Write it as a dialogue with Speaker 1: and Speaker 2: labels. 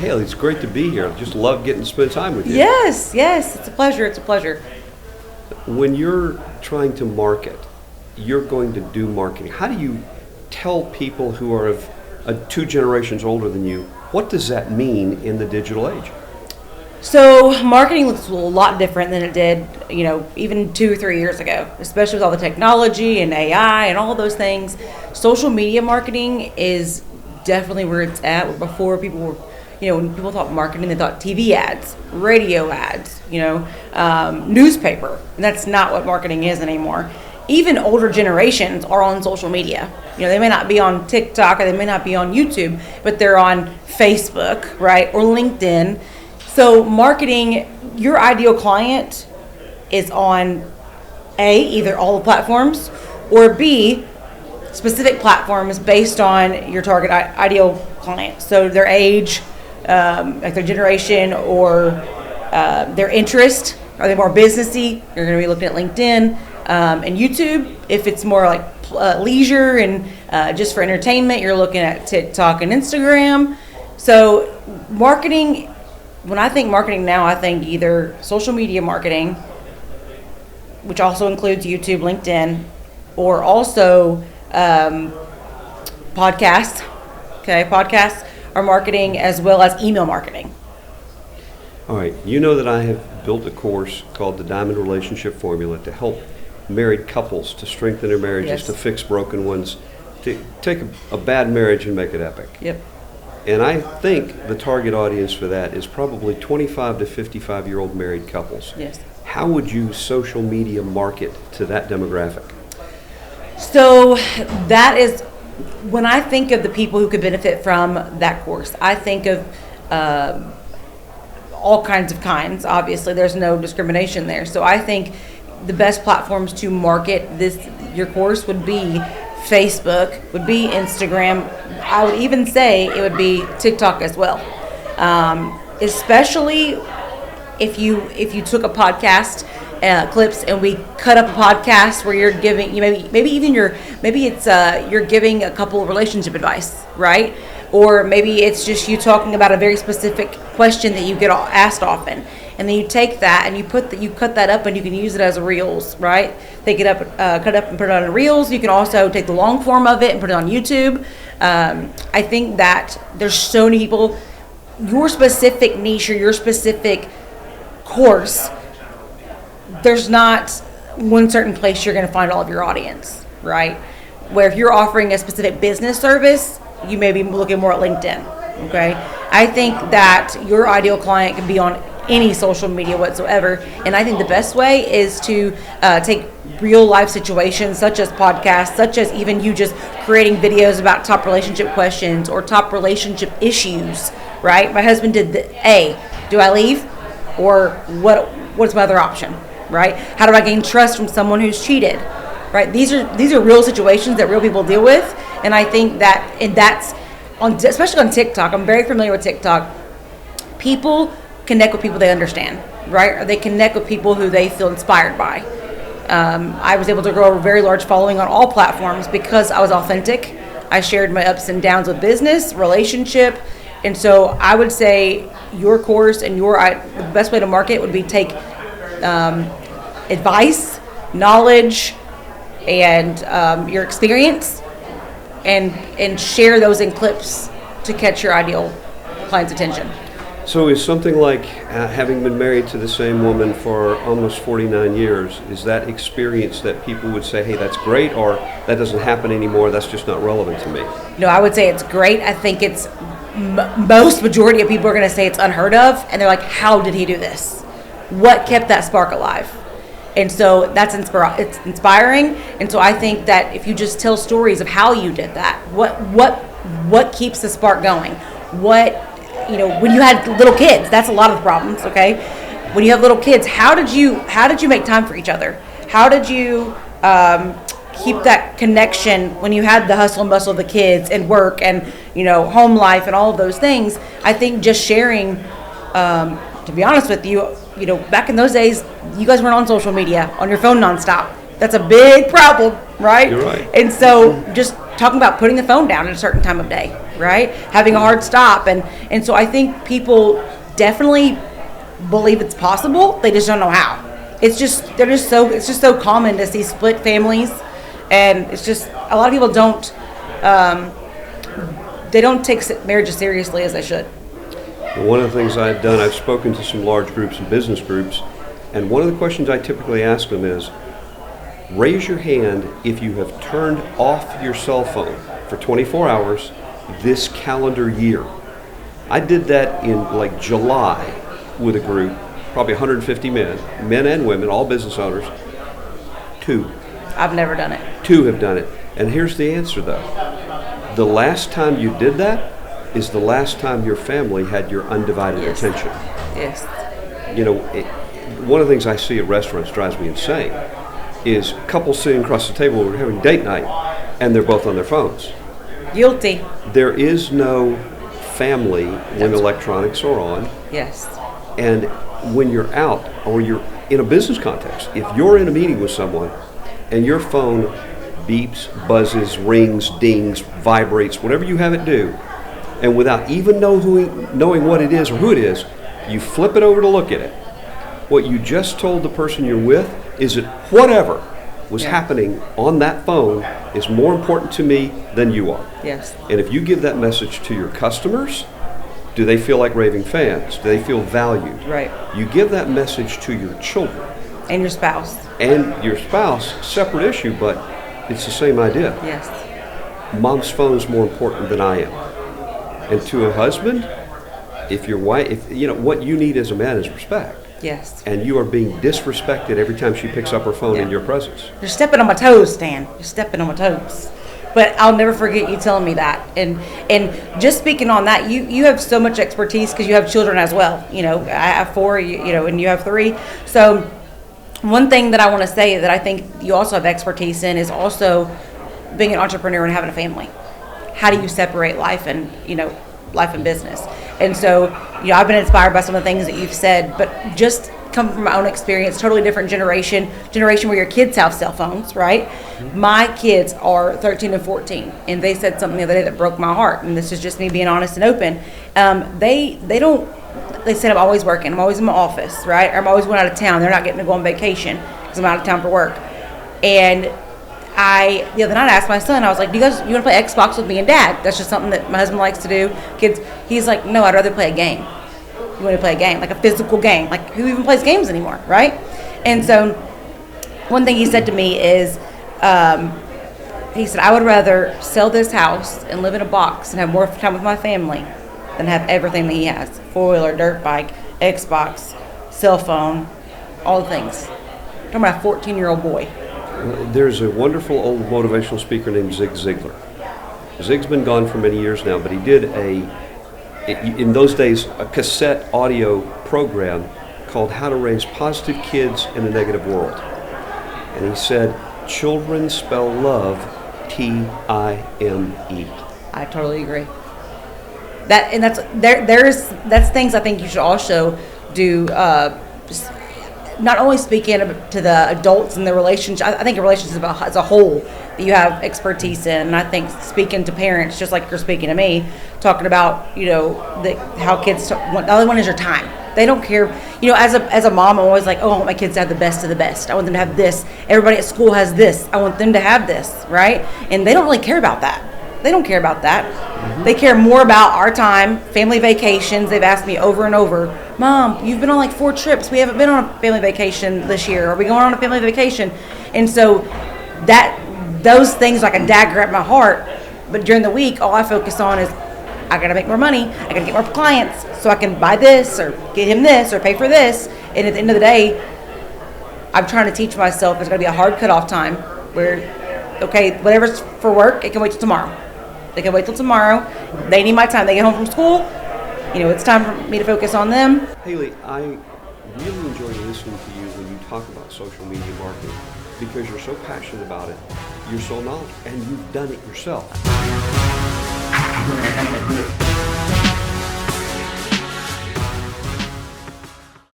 Speaker 1: Hailey, it's great to be here. I just love getting to spend time with you.
Speaker 2: Yes, it's a pleasure.
Speaker 1: When you're trying to market, you're going to do marketing. How do you tell people who are of 2 generations older than you, what does that mean in the digital age?
Speaker 2: So marketing looks a lot different than it did, even 2 or 3 years ago, especially with all the technology and AI and all those things. Social media marketing is definitely where it's at. Before people were, when people thought marketing, they thought TV ads, radio ads, newspaper. And that's not what marketing is anymore. Even older generations are on social media. They may not be on TikTok or they may not be on YouTube, but they're on Facebook, right, or LinkedIn. So marketing, your ideal client is on A, either all the platforms, or B, specific platforms based on your target ideal client. So their age, like their generation, or their interest. Are they more businessy? You're going to be looking at LinkedIn and YouTube. If it's more like leisure and just for entertainment, you're looking at TikTok and Instagram. So marketing, when I think marketing now, I think either social media marketing, which also includes YouTube, LinkedIn, or also podcasts. Okay, podcasts are marketing as well as email marketing.
Speaker 1: All right, you know that I have built a course called the Diamond Relationship Formula to help married couples to strengthen their marriages,
Speaker 2: Yes.
Speaker 1: to fix broken ones, to take a bad marriage and make it epic.
Speaker 2: Yep.
Speaker 1: And I think the target audience for that is probably 25 to 55-year-old married couples.
Speaker 2: Yes.
Speaker 1: How would you social media market to that demographic?
Speaker 2: So that is, when I think of the people who could benefit from that course, I think of all kinds. Obviously, there's no discrimination there. So I think the best platforms to market your course would be Facebook, would be Instagram. I would even say it would be TikTok as well. Especially if you took a podcast clips and we cut up a podcast where you're giving you're giving a couple of relationship advice, right? Or maybe it's just you talking about a very specific question that you get asked often, and then you take that and you cut that up and you can use it as a reels, right? Take it up, cut up and put it on reels. You can also take the long form of it and put it on YouTube. I think that there's so many people. Your specific niche or your specific course, there's not one certain place you're going to find all of your audience, right? Where if you're offering a specific business service, you may be looking more at LinkedIn, okay? I think that your ideal client can be on any social media whatsoever, and I think the best way is to take real life situations such as podcasts, such as even you just creating videos about top relationship questions or top relationship issues, right? My husband did the A, do I leave? Or what's my other option, right? How do I gain trust from someone who's cheated, right? These are real situations that real people deal with, and I think that's especially on TikTok. I'm very familiar with TikTok. People connect with people they understand, right? Or they connect with people who they feel inspired by. I was able to grow a very large following on all platforms because I was authentic. I shared my ups and downs with business, relationship, and so I would say your course and the best way to market would be take advice, knowledge, and your experience, and share those in clips to catch your ideal client's attention.
Speaker 1: So is something like having been married to the same woman for almost 49 years, is that experience that people would say, hey, that's great, or that doesn't happen anymore, that's just not relevant to me?
Speaker 2: No, I would say it's great. I think it's majority of people are going to say it's unheard of, and they're like, how did he do this? What kept that spark alive? And so that's it's inspiring. And so I think that if you just tell stories of how you did that, what keeps the spark going? When you had little kids, that's a lot of the problems, okay? When you have little kids, how did you make time for each other? How did you keep that connection when you had the hustle and bustle of the kids and work and, home life and all of those things? I think just sharing, to be honest with you, back in those days, you guys weren't on social media, on your phone nonstop. That's a big problem, right?
Speaker 1: You're right.
Speaker 2: And so just talking about putting the phone down at a certain time of day, right? Having a hard stop. And so I think people definitely believe it's possible. They just don't know how. It's just so common to see split families. And it's just, a lot of people don't take marriage as seriously as they should.
Speaker 1: One of the things I've done, I've spoken to some large groups and business groups, and one of the questions I typically ask them is, raise your hand if you have turned off your cell phone for 24 hours this calendar year. I did that in like July with a group, probably 150 men and women, all business owners. 2.
Speaker 2: I've never done it.
Speaker 1: 2 have done it. And here's the answer though. The last time you did that is the last time your family had your undivided attention.
Speaker 2: Yes.
Speaker 1: You know, one of the things I see at restaurants drives me insane is couples sitting across the table, we're having date night, and they're both on their phones.
Speaker 2: Guilty.
Speaker 1: There is no family when electronics are on.
Speaker 2: Yes.
Speaker 1: And when you're out or you're in a business context, if you're in a meeting with someone and your phone beeps, buzzes, rings, dings, vibrates, whatever you have it do, and without even knowing what it is or who it is, you flip it over to look at it. What you just told the person you're with is that whatever was happening on that phone is more important to me than you are.
Speaker 2: Yes.
Speaker 1: And if you give that message to your customers, do they feel like raving fans? Do they feel valued?
Speaker 2: Right.
Speaker 1: You give that message to your children.
Speaker 2: And your spouse.
Speaker 1: And your spouse, separate issue, but it's the same idea.
Speaker 2: Yes.
Speaker 1: Mom's phone is more important than I am. And to a husband, if your wife, you know, what you need as a man is respect.
Speaker 2: Yes.
Speaker 1: And you are being disrespected every time she picks up her phone in your presence.
Speaker 2: You're stepping on my toes, Stan. You're stepping on my toes. But I'll never forget you telling me that. And just speaking on that, you have so much expertise because you have children as well. You know, I have 4, you know, and you have 3. So one thing that I want to say that I think you also have expertise in is also being an entrepreneur and having a family. How do you separate life and business? And so, you know, I've been inspired by some of the things that you've said, but just come from my own experience, totally different generation where your kids have cell phones, right? Mm-hmm. My kids are 13 and 14, and they said something the other day that broke my heart, and this is just me being honest and open. They said I'm always working, I'm always in my office, right? Or I'm always going out of town. They're not getting to go on vacation because I'm out of town for work. And the other night I asked my son, I was like, you want to play Xbox with me and Dad? That's just something that my husband likes to do. Kids, he's like, no, I'd rather play a game. You want to play a game, like a physical game. Like, who even plays games anymore, right? And so one thing he said to me is, he said, I would rather sell this house and live in a box and have more time with my family than have everything that he has. 4-wheeler, dirt bike, Xbox, cell phone, all the things. I'm talking about a 14-year-old boy.
Speaker 1: There's a wonderful old motivational speaker named Zig Ziglar. Zig's been gone for many years now, but he did in those days, a cassette audio program called How to Raise Positive Kids in a Negative World. And he said, children spell love Time.
Speaker 2: I totally agree. That's things I think you should also do. Just not only speaking to the adults and the relationship. I think a relationship as a whole that you have expertise in, and I think speaking to parents, just like you're speaking to me, talking about how kids. The other one is your time. They don't care. You know, as a mom, I'm always like, oh, I want my kids to have the best of the best. I want them to have this. Everybody at school has this. I want them to have this, right? And they don't really care about that. They don't care about that. Mm-hmm. They care more about our time, family vacations. They've asked me over and over, Mom, you've been on like 4 trips. We haven't been on a family vacation this year. Are we going on a family vacation? And so those things like a dagger at my heart. But during the week, all I focus on is I got to make more money. I got to get more clients so I can buy this or get him this or pay for this. And at the end of the day, I'm trying to teach myself there's going to be a hard cutoff time where, okay, whatever's for work, it can wait till tomorrow. They can wait till tomorrow. They need my time. They get home from school. It's time for me to focus on them.
Speaker 1: Hailey, I really enjoy listening to you when you talk about social media marketing because you're so passionate about it. You're so knowledgeable, and you've done it yourself.